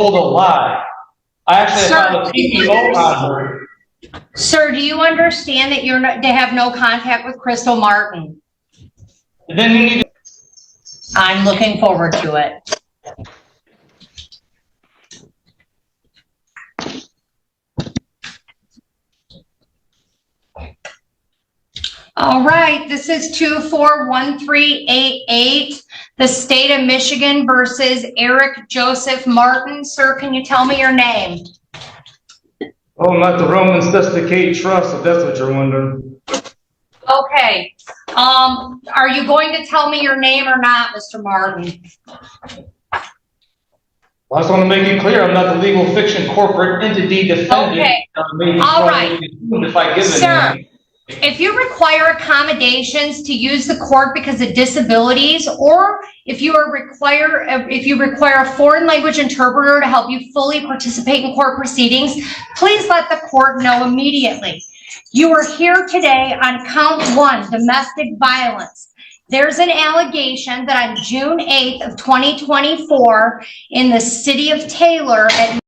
told a lie. I actually filed a PPO on her. Sir, do you understand that they have no contact with Crystal Martin? Then you need to. I'm looking forward to it. All right, this is 241388, the state of Michigan versus Eric Joseph Martin. Sir, can you tell me your name? Oh, not the Roman Sesticate Trust, if that's what you're wondering. Okay. Are you going to tell me your name or not, Mr. Martin? Well, I just want to make it clear, I'm not the legal fiction corporate entity defendant. Okay. All right. If I give it a name. If you require accommodations to use the court because of disabilities, or if you require a foreign language interpreter to help you fully participate in court proceedings, please let the court know immediately. You are here today on count 1, domestic violence. There's an allegation that on June 8th of 2024 in the city of Taylor at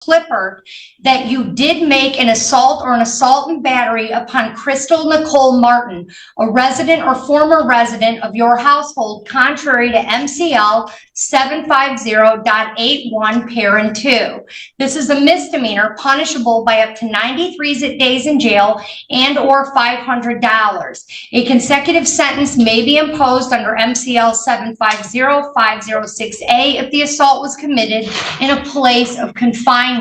Clifford, that you did make an assault or an assault and battery upon Crystal Nicole Martin, a resident or former resident of your household, contrary to MCL 750.81 parent 2. This is a misdemeanor punishable by up to 93 days in jail and or $500. A consecutive sentence may be imposed under MCL 750506A if the assault was committed in a place of confinement.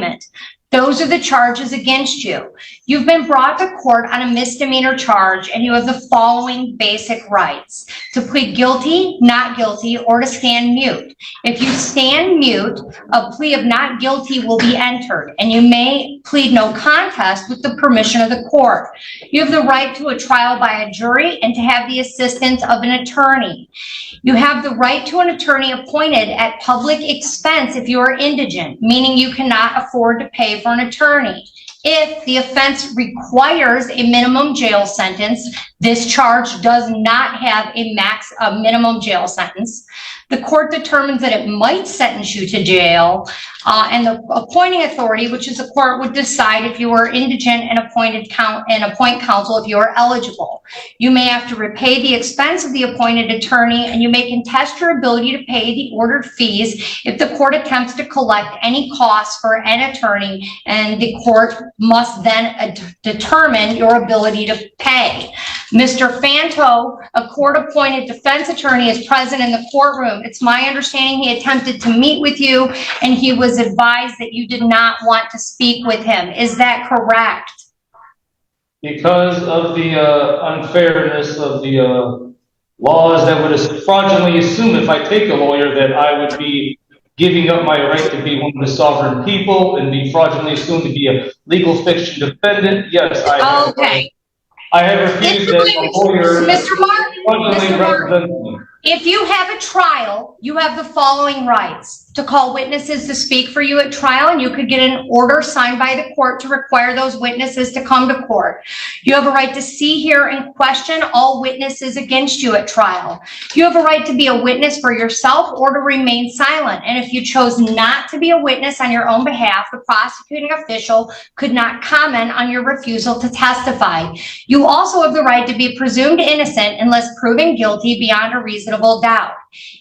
Those are the charges against you. You've been brought to court on a misdemeanor charge, and you have the following basic rights: to plead guilty, not guilty, or to stand mute. If you stand mute, a plea of not guilty will be entered, and you may plead no contest with the permission of the court. You have the right to a trial by a jury and to have the assistance of an attorney. You have the right to an attorney appointed at public expense if you are indigent, meaning you cannot afford to pay for an attorney. If the offense requires a minimum jail sentence, this charge does not have a minimum jail sentence. The court determines that it might sentence you to jail, and the appointing authority, which is the court, would decide if you are indigent and appoint counsel if you are eligible. You may have to repay the expense of the appointed attorney, and you may contest your ability to pay the ordered fees if the court attempts to collect any costs for an attorney, and the court must then determine your ability to pay. Mr. Fanto, a court-appointed defense attorney, is present in the courtroom. It's my understanding he attempted to meet with you, and he was advised that you did not want to speak with him. Is that correct? Because of the unfairness of the laws that would fraudulently assume if I take a lawyer that I would be giving up my right to be one of the sovereign people and be fraudulently assumed to be a legal fiction defendant. Yes, I have. Okay. I have refused that a lawyer Mr. Martin, me. if you have a trial, you have the following rights: to call witnesses to speak for you at trial, and you could get an order signed by the court to require those witnesses to come to court. You have a right to see, hear, and question all witnesses against you at trial. You have a right to be a witness for yourself or to remain silent. And if you chose not to be a witness on your own behalf, the prosecuting official could not comment on your refusal to testify. You also have the right to be presumed innocent unless proven guilty beyond a reasonable doubt.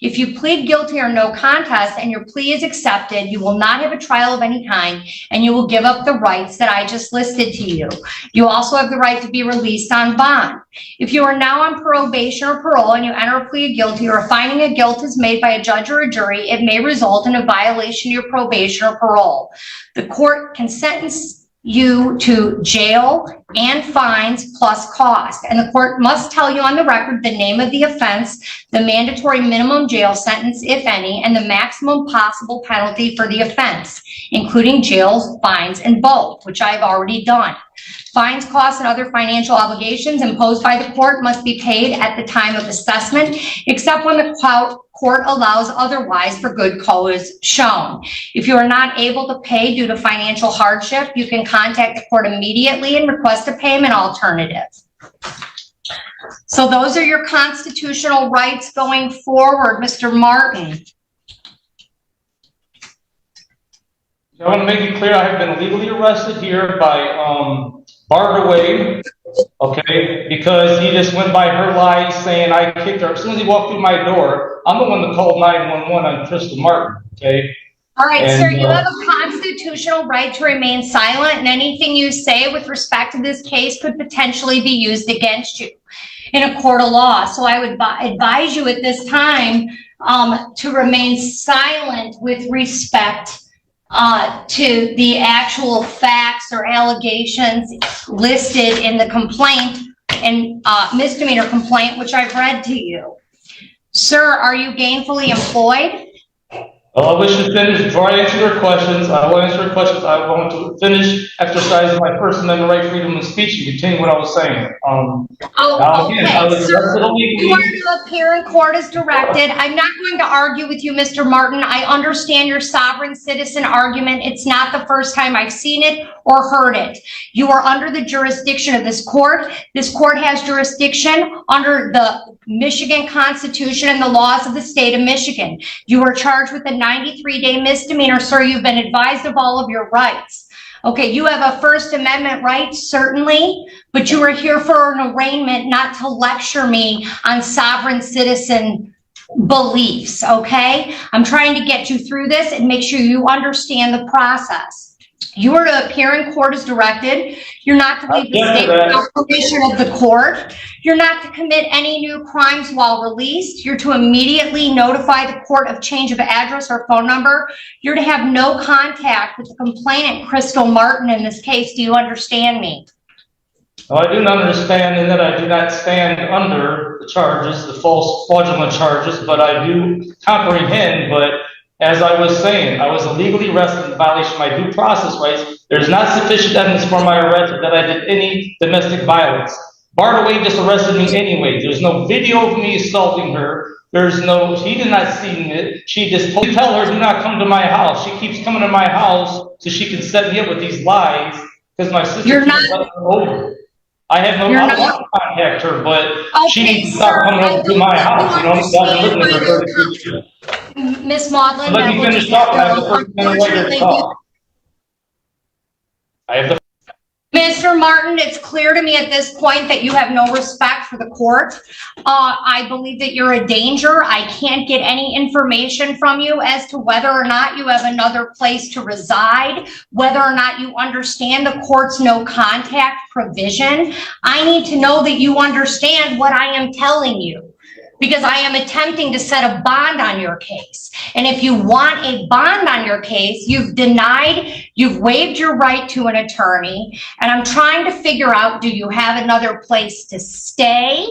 If you plead guilty or no contest and your plea is accepted, you will not have a trial of any kind, and you will give up the rights that I just listed to you. You also have the right to be released on bond. If you are now on probation or parole and you enter a plea of guilty, or a finding of guilt is made by a judge or a jury, it may result in a violation of your probation or parole. The court can sentence you to jail and fines plus cost, and the court must tell you on the record the name of the offense, the mandatory minimum jail sentence, if any, and the maximum possible penalty for the offense, including jails, fines, and both, which I've already done. Fines, costs, and other financial obligations imposed by the court must be paid at the time of assessment, except when the court allows otherwise for good cause shown. If you are not able to pay due to financial hardship, you can contact the court immediately and request a payment alternative. So those are your constitutional rights going forward, Mr. Martin. I want to make it clear, I have been illegally arrested here by Barbara Wade, okay, because he just went by her lies saying I kicked her. As soon as he walked through my door, I'm the one that called 911 on Crystal Martin, okay? All right, And, sir, you have a constitutional right to remain silent, and anything you say with respect to this case could potentially be used against you in a court of law. So I would advise you at this time to remain silent with respect to the actual facts or allegations listed in the complaint and misdemeanor complaint, which I've read to you. Sir, are you gainfully employed? well, I wish to finish before I answer your questions. I will answer your questions. I want to finish exercising my First Amendment right, freedom of speech, and continue what I was saying. Okay, sir, you are to appear in court as directed. I'm not going to argue with you, Mr. Martin. I understand your sovereign citizen argument. It's not the first time I've seen it or heard it. You are under the jurisdiction of this court. This court has jurisdiction under the Michigan Constitution and the laws of the state of Michigan. You are charged with a 93-day misdemeanor, sir. You've been advised of all of your rights. Okay, you have a First Amendment right, certainly, but you are here for an arraignment, not to lecture me on sovereign citizen beliefs, okay? I'm trying to get you through this and make sure you understand the process. You are to appear in court as directed. You're not to leave the state without permission of the court. You're not to commit any new crimes while released. You're to immediately notify the court of change of address or phone number. You're to have no contact with the complainant, Crystal Martin, in this case. Do you understand me? No, I do not understand in that I do not stand under the charges, the false fraudulent charges, but I do comprehend. But as I was saying, I was illegally arrested in violation of my due process rights. There's not sufficient evidence for my arrest that I did any domestic violence. Barbara Wade just arrested me anyway. There's no video of me assaulting her. He did not see it. She just told me, tell her, do not come to my house. She keeps coming to my house so she can set me up with these lies because my sister keeps letting her over. I have no, I don't want to contact her, but she needs to stop coming over to my house. You know, I've been living with her 32 years. Miss Maudlin, Let me finish talking. I have the First Amendment right to talk. I have the. Mr. Martin, it's clear to me at this point that you have no respect for the court. I believe that you're a danger. I can't get any information from you as to whether or not you have another place to reside, whether or not you understand the court's no contact provision. I need to know that you understand what I am telling you, because I am attempting to set a bond on your case. And if you want a bond on your case, you've waived your right to an attorney. And I'm trying to figure out, do you have another place to stay?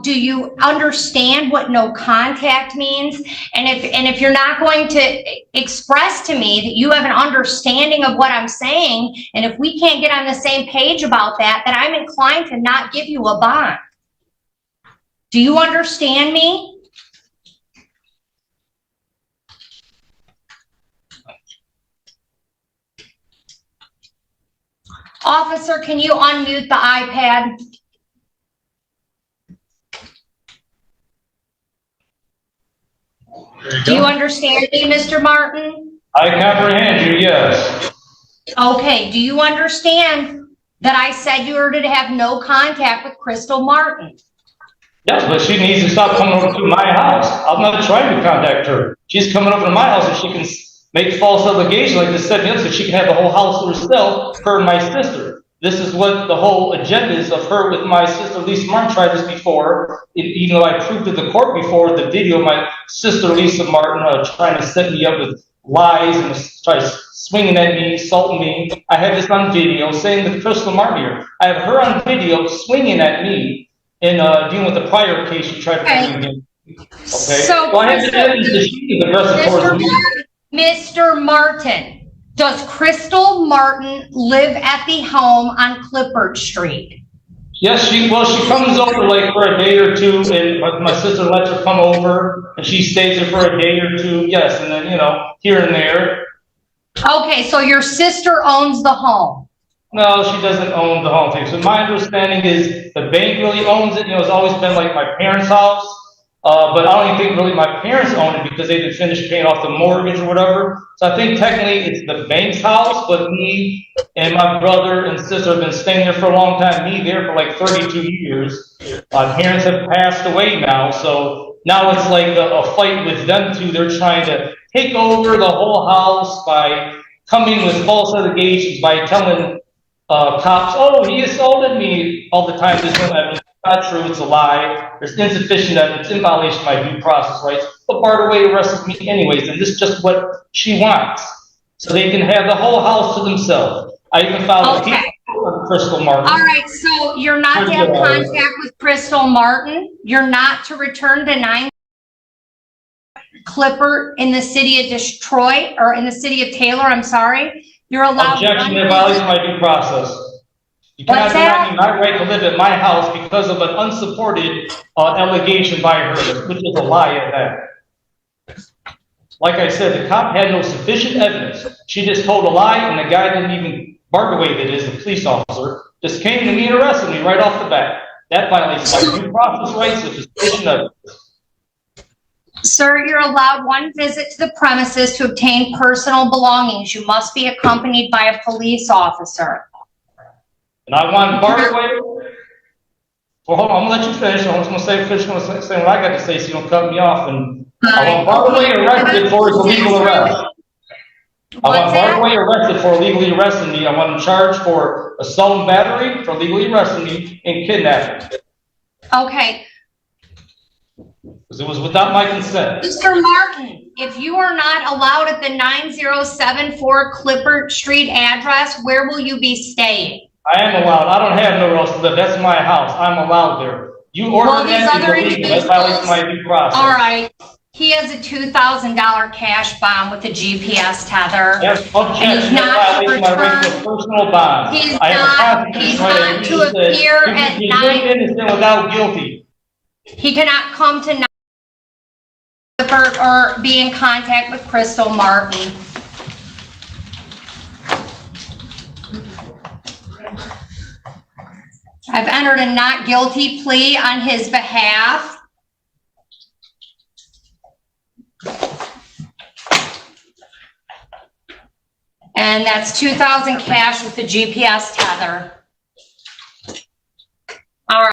Do you understand what no contact means? And if you're not going to express to me that you have an understanding of what I'm saying, and if we can't get on the same page about that, then I'm inclined to not give you a bond. Do you understand me? Officer, can you unmute the iPad? Do you understand me, Mr. Martin? I comprehend you, yes. Okay, do you understand that I said you were to have no contact with Crystal Martin? Yes, but she needs to stop coming over to my house. I'm not trying to contact her. She's coming over to my house and she can make false allegations like this, set me up so she can have the whole house to herself, her and my sister. This is what the whole agenda is of her with my sister. Lisa Martin tried this before, even though I proved to the court before the video of my sister Lisa Martin trying to set me up with lies and try swinging at me, assaulting me. I have this on video saying that Crystal Martin here. I have her on video swinging at me in dealing with the prior case she tried to bring in. Okay. So, I have Mr. Martin, does Crystal Martin live at the home on Clifford Street? Yes, she comes over like for a day or two, and my sister lets her come over, and she stays there for a day or two. Yes, and then here and there. Okay, so your sister owns the home. No, she doesn't own the home thing. So my understanding is the bank really owns it. It's always been like my parents' house. But I don't even think really my parents own it because they didn't finish paying off the mortgage or whatever. So I think technically it's the bank's house, but me and my brother and sister have been staying there for a long time. Me there for like 32 years. My parents have passed away now, so now it's like a fight with them two. They're trying to take over the whole house by coming with false allegations, by telling cops, oh, he assaulted me all the time. There's no evidence. Not true. It's a lie. There's insufficient evidence in violation of my due process rights. But Bardaway arrested me anyways, and this is just what she wants. So they can have the whole house to themselves. I even filed a case on Crystal Martin. All right, so you're not to have contact with Crystal Martin. You're not to return the 9 Clipper in the city of Detroit, or in the city of Taylor, I'm sorry. You're allowed. Objection in violation of my due process. You cannot deny me my right to live at my house because of an unsupported allegation by her, which is a lie at that. Like I said, the cop had no sufficient evidence. She just told a lie, and the guy didn't even, Bardaway that is, the police officer, just came to me and arrested me right off the bat. That violates my due process rights with sufficient evidence. Sir, you're allowed 1 visit to the premises to obtain personal belongings. You must be accompanied by a police officer. And I want Bardaway. Well, hold on, I'm gonna let you finish. I'm just gonna finish what I got to say so you don't cut me off. And I want Bardaway arrested for his illegal arrest. I want Bardaway arrested for illegally arresting me. I want him charged for assault and battery, for illegally arresting me, and kidnapping. Okay. Because it was without my consent. Mr. Martin, if you are not allowed at the 9074 Clipper Street address, where will you be staying? I am allowed. I don't have nowhere else to live. That's my house. I'm allowed there. You ordered that to illegal. That violates my due process. All right. He has a $2,000 cash bond with a GPS tether. Yes, objection. That violates my right to a personal bond. He's not to appear at 9. Innocent without guilty. He cannot come to 9 or be in contact with Crystal Martin. I've entered a not guilty plea on his behalf. And that's $2,000 cash with the GPS tether.